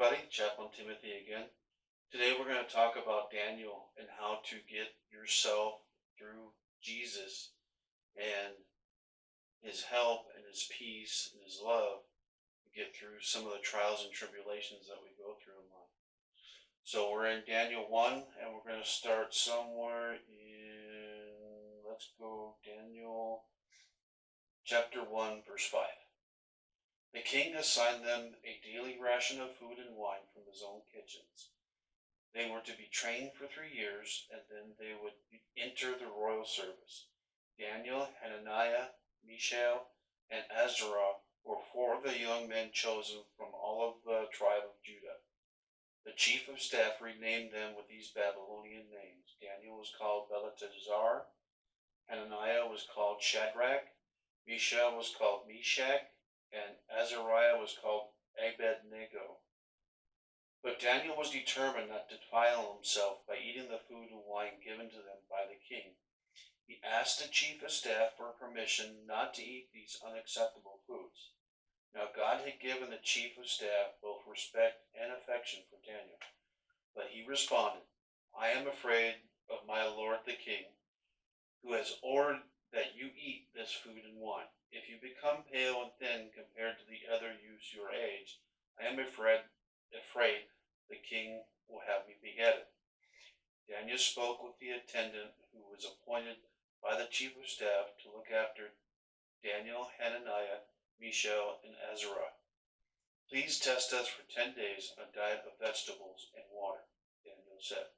everybody. Chaplain Timothy again. Today we're going to talk about Daniel and how to get yourself through Jesus and his help and his peace and his love to get through some of the trials and tribulations that we go through in life. So we're in Daniel 1 and we're going to start somewhere in, let's go Daniel chapter 1 verse 5. The king assigned them a daily ration of food and wine from his own kitchens. They were to be trained for 3 years, and then they would enter the royal service. Daniel, Hananiah, Mishael, and Azariah were 4 of the young men chosen from all of the tribe of Judah. The chief of staff renamed them with these Babylonian names. Daniel was called Belteshazzar, Hananiah was called Shadrach, Mishael was called Meshach, and Azariah was called Abednego. But Daniel was determined not to defile himself by eating the food and wine given to them by the king. He asked the chief of staff for permission not to eat these unacceptable foods. Now God had given the chief of staff both respect and affection for Daniel. But he responded, I am afraid of my lord the king, who has ordered that you eat this food and wine. If you become pale and thin compared to the other youths your age, I am afraid the king will have me beheaded. Daniel spoke with the attendant who was appointed by the chief of staff to look after Daniel, Hananiah, Mishael, and Azariah. Please test us for 10 days on a diet of vegetables and water, Daniel said.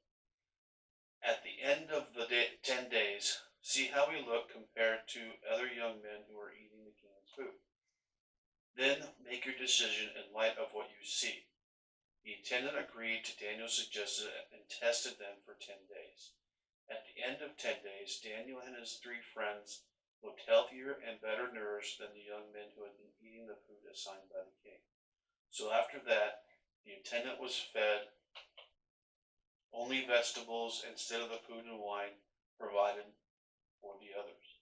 At the end of the 10 days, see how we look compared to other young men who are eating the king's food. Then make your decision in light of what you see. The attendant agreed to Daniel's suggestion and tested them for 10 days. At the end of 10 days, Daniel and his 3 friends looked healthier and better nourished than the young men who had been eating the food assigned by the king. So after that, the attendant was fed only vegetables instead of the food and wine provided for the others.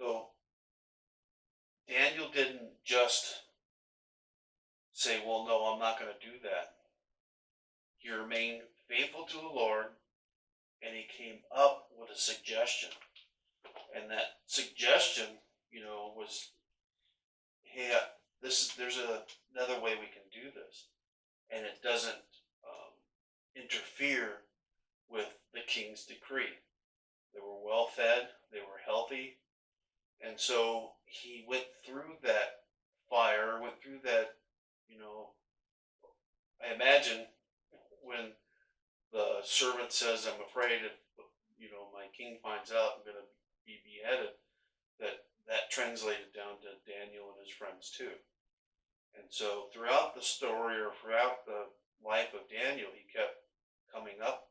So Daniel didn't just say, well, no, I'm not going to do that. He remained faithful to the Lord, and he came up with a suggestion. And that suggestion, was, hey, there's another way we can do this. And it doesn't interfere with the king's decree. They were well fed, they were healthy, and so he went through that fire, went through that, I imagine when the servant says, I'm afraid if, my king finds out I'm going to be beheaded, that translated down to Daniel and his friends too. And so throughout the story, or throughout the life of Daniel, he kept coming up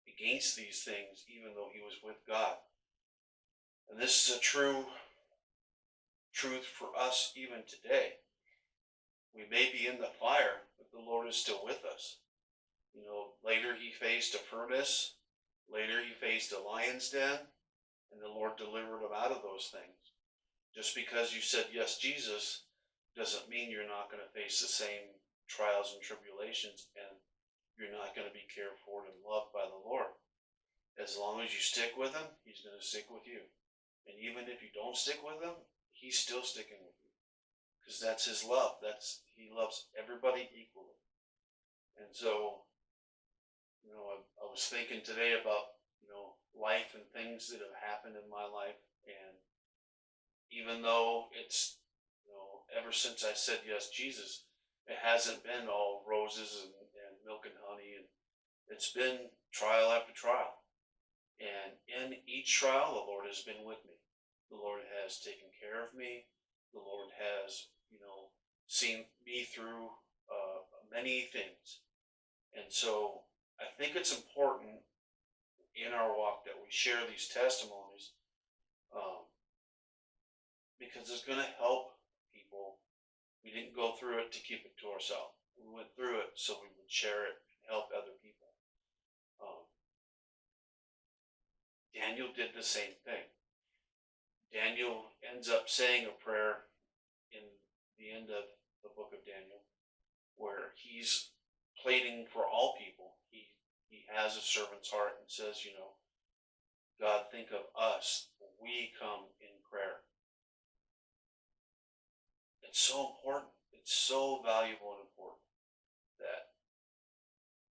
against these things, even though he was with God. And this is a true truth for us even today. We may be in the fire, but the Lord is still with us. Later he faced a furnace, later he faced a lion's den, and the Lord delivered him out of those things. Just because you said yes, Jesus, doesn't mean you're not going to face the same trials and tribulations, and you're not going to be cared for and loved by the Lord. As long as you stick with him, he's going to stick with you. And even if you don't stick with him, he's still sticking with you. Because that's his love. He loves everybody equally. And so, I was thinking today about, life and things that have happened in my life. And even though it's, ever since I said yes, Jesus, it hasn't been all roses and milk and honey. And it's been trial after trial. And in each trial, the Lord has been with me. The Lord has taken care of me. The Lord has, seen me through many things. And so I think it's important in our walk that we share these testimonies because it's going to help people. We didn't go through it to keep it to ourselves. We went through it so we would share it and help other people. Daniel did the same thing. Daniel ends up saying a prayer in the end of the book of Daniel where he's pleading for all people. He has a servant's heart and says, God, think of us when we come in prayer. It's so important. It's so valuable and important that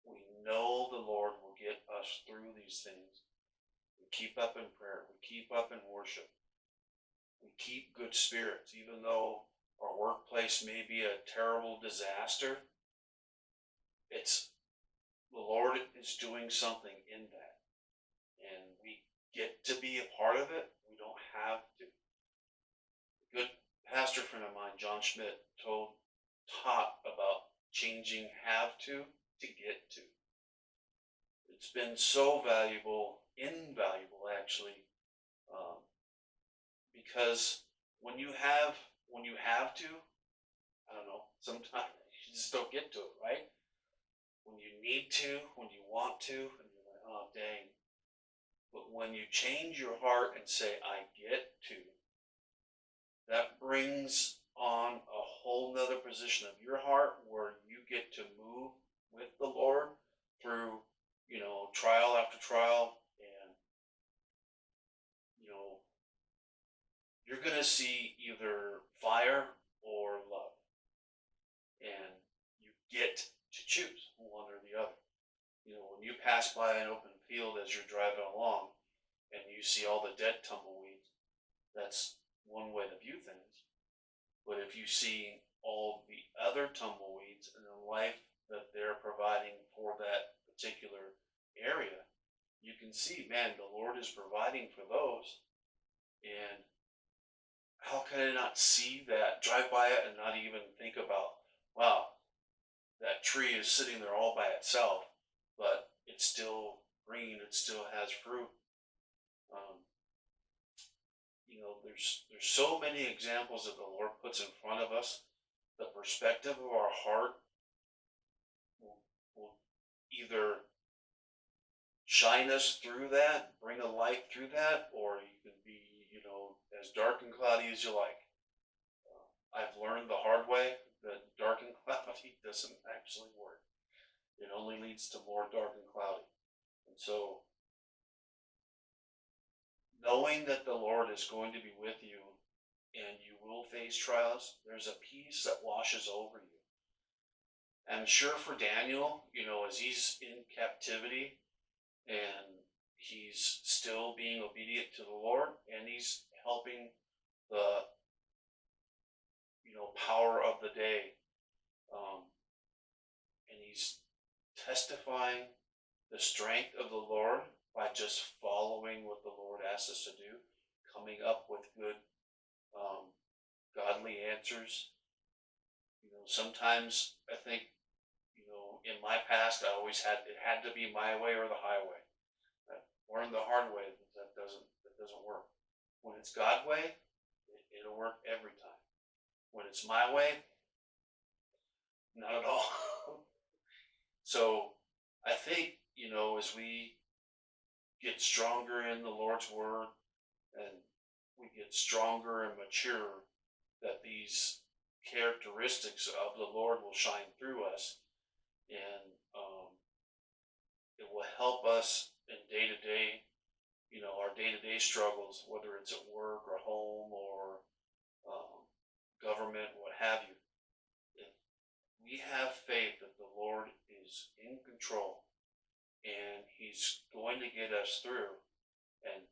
we know the Lord will get us through these things. We keep up in prayer. We keep up in worship. We keep good spirits, even though our workplace may be a terrible disaster. It's the Lord is doing something in that, and we get to be a part of it. We don't have to. A good pastor friend of mine, John Schmidt, taught about changing have to get to. It's been so invaluable actually, um, because when you have to, I don't know, sometimes you just don't get to it, right? When you need to, when you want to, and you're like, oh dang. But when you change your heart and say, I get to, that brings on a whole nother position of your heart where you get to move with the Lord through, trial after trial. And, you know, you're going to see either fire or love. And you get to choose one or the other. When you pass by an open field as you're driving along and you see all the dead tumbleweeds, that's one way to view things. But if you see all the other tumbleweeds and the life that they're providing for that particular area, you can see, man, the Lord is providing for those. And how can I not see that, drive by it and not even think about, wow, that tree is sitting there all by itself, but it's still green, it still has fruit. Um, there's so many examples that the Lord puts in front of us. The perspective of our heart will either shine us through that, bring a light through that, or you can be, as dark and cloudy as you like. I've learned the hard way that dark and cloudy doesn't actually work. It only leads to more dark and cloudy. And so, knowing that the Lord is going to be with you and you will face trials, there's a peace that washes over you. I'm sure for Daniel, as he's in captivity and he's still being obedient to the Lord and he's helping the, power of the day, and he's testifying the strength of the Lord by just following what the Lord asks us to do, coming up with good, godly answers. Sometimes I think, in my past, it had to be my way or the highway. I learned the hard way that doesn't work. When it's God's way, it'll work every time. When it's my way, not at all. So I think, as we get stronger in the Lord's Word and we get stronger and mature, that these characteristics of the Lord will shine through us, and it will help us in day-to-day, our day-to-day struggles, whether it's at work or home or government, what have you. If we have faith that the Lord is in control and he's going to get us through, and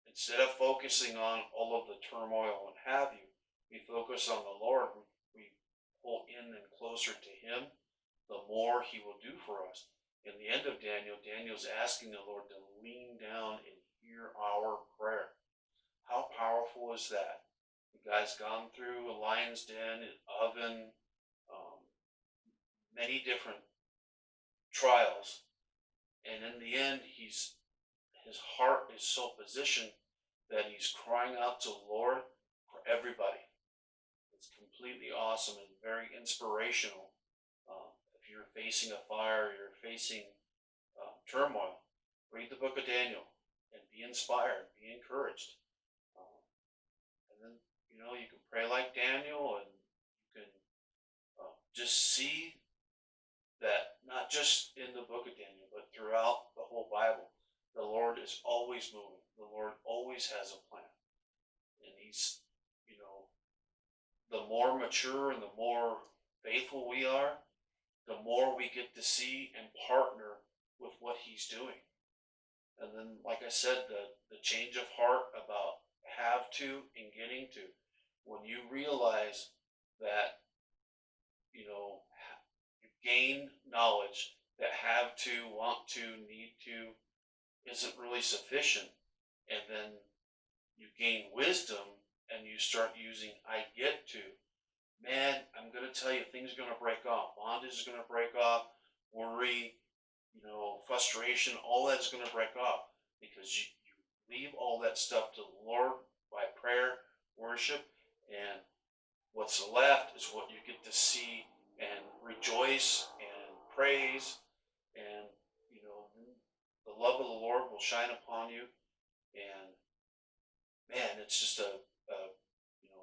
instead of focusing on all of the turmoil and have you, we focus on the Lord, we pull in and closer to him, the more he will do for us. In the end of Daniel's asking the Lord to lean down and hear our prayer. How powerful is that? The guy's gone through a lion's den, an oven, many different trials, and in the end, his heart is so positioned that he's crying out to the Lord for everybody. It's completely awesome and very inspirational. If you're facing a fire, you're facing turmoil, read the book of Daniel and be inspired, be encouraged. And then, you can pray like Daniel, and you can just see that not just in the book of Daniel, but throughout the whole Bible, the Lord is always moving. The Lord always has a plan. And He's, you know, the more mature and the more faithful we are, the more we get to see and partner with what He's doing. And then, like I said, the change of heart about have to and getting to. When you realize that, you know, you gain knowledge, that have to, want to, need to isn't really sufficient. And then you gain wisdom and you start using I get to. Man, I'm going to tell you, things are going to break off. Bondage is going to break off. Worry, frustration, all that's going to break off because you leave all that stuff to the Lord by prayer, worship, and what's left is what you get to see and rejoice and praise, and the love of the Lord will shine upon you, and man, it's just a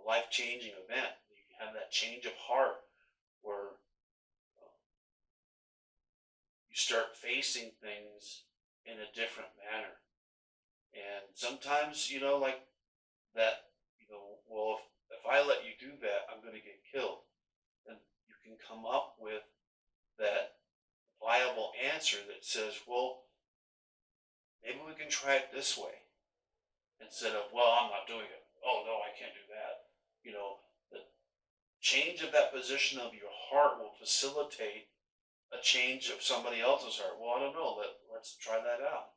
life changing event. You have that change of heart where you start facing things in a different manner. And sometimes, like that, well, if I let you do that, I'm going to get killed. And you can come up with that viable answer that says, well, maybe we can try it this way instead of, well, I'm not doing it. Oh, no, I can't do that. The change of that position of your heart will facilitate a change of somebody else's heart. Well, I don't know. Let's try that out.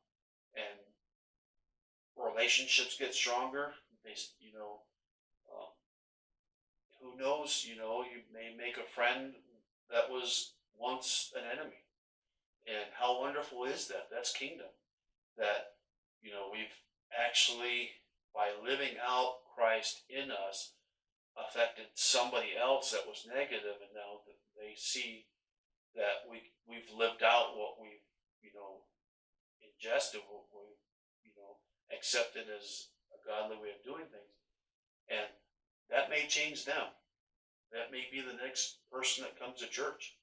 And relationships get stronger. They, um, who knows? You may make a friend that was once an enemy. And how wonderful is that? That's kingdom. That, we've actually, by living out Christ in us, affected somebody else that was negative, and now that they see that we've lived out what we've, ingested, what we've, accepted as a godly way of doing things. And that may change them. That may be the next person that comes to church.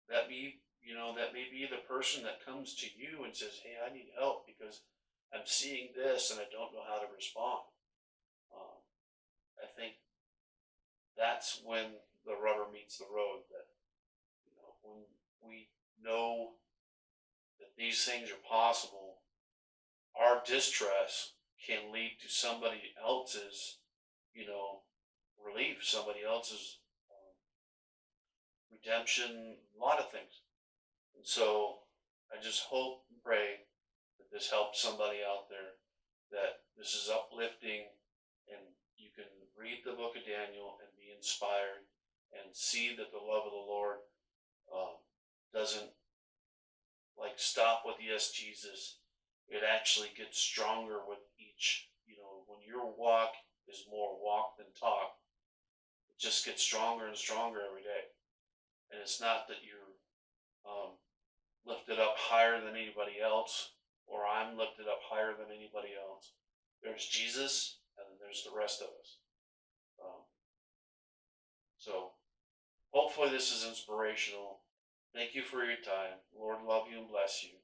That may be the person that comes to you and says, hey, I need help because I'm seeing this and I don't know how to respond. I think that's when the rubber meets the road. That when we know that these things are possible, our distress can lead to somebody else's, relief, somebody else's redemption, a lot of things. And so I just hope and pray that this helps somebody out there, that this is uplifting, and you can read the book of Daniel and be inspired and see that the love of the Lord doesn't like stop with yes, Jesus. It actually gets stronger with each, when your walk is more walk than talk, it just gets stronger and stronger every day. And it's not that you're lifted up higher than anybody else, or I'm lifted up higher than anybody else. There's Jesus, and then there's the rest of us. So hopefully this is inspirational. Thank you for your time. Lord love you and bless you.